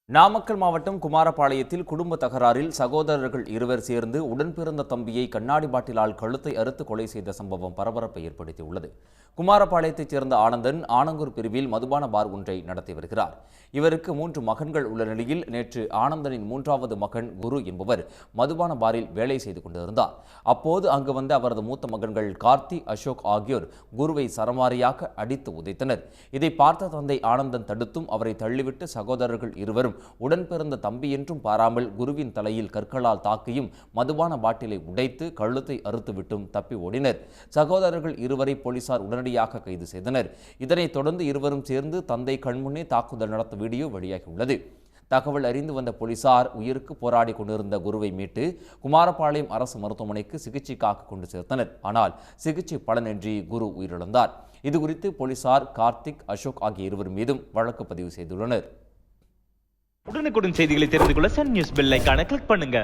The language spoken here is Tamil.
நாமக்கல் மாவட்டம் குமாரபாளையத்தில் குடும்ப தகராறில் சகோதரர்கள் இருவர் சேர்ந்து உடன்பிறந்த தம்பியை கண்ணாடி பாட்டிலால் கழுத்தை அறுத்து கொலை செய்த சம்பவம் பரபரப்பை ஏற்படுத்தியுள்ளது. குமாரபாளையத்தைச் சேர்ந்த ஆனந்தன் ஆனங்கூர் பிரிவில் மதுபான பார் ஒன்றை நடத்தி வருகிறார். இவருக்கு 3 மகன்கள் உள்ள நிலையில் நேற்று ஆனந்தனின் 3வது மகன் குரு என்பவர் மதுபான பாரில் வேலை செய்து கொண்டிருந்தார். அப்போது அங்கு வந்த அவரது மூத்த மகன்கள் கார்த்தி, அசோக் ஆகியோர் குருவை சரமாரியாக அடித்து உதைத்தனர். இதை பார்த்த தந்தை ஆனந்தன் தடுத்தும் அவரை தள்ளிவிட்டு சகோதரர்கள் இருவரும் உடன்பிறந்த தம்பி என்றும் பாராமல் குருவின் தலையில் கற்களால் தாக்கியும் மதுபான பாட்டிலை உடைத்து கழுத்தை அறுத்துவிட்டும் தப்பி ஓடினர். சகோதரர்கள் இருவரை போலீசார் உடனடியாக கைது செய்தனர். இதனைத் தொடர்ந்து இருவரும் சேர்ந்து தந்தை கண்முன்னே தாக்குதல் நடத்த வீடியோ வெளியாகியுள்ளது. தகவல் அறிந்து வந்த போலீசார் உயிருக்கு போராடி கொண்டிருந்த குருவை மீட்டு குமாரபாளையம் அரசு மருத்துவமனைக்கு சிகிச்சைக்காக கொண்டு சேர்த்தனர். ஆனால் சிகிச்சை பலனின்றி குரு உயிரிழந்தார். இதுகுறித்து போலீசார் கார்த்திக், அசோக் ஆகிய இருவர் மீதும் வழக்கு பதிவு செய்துள்ளனர். உடனுக்குடன் செய்திகளை தெரிந்து கொள்ள சன் நியூஸ் பெல் ஐகானை கிளிக் பண்ணுங்க.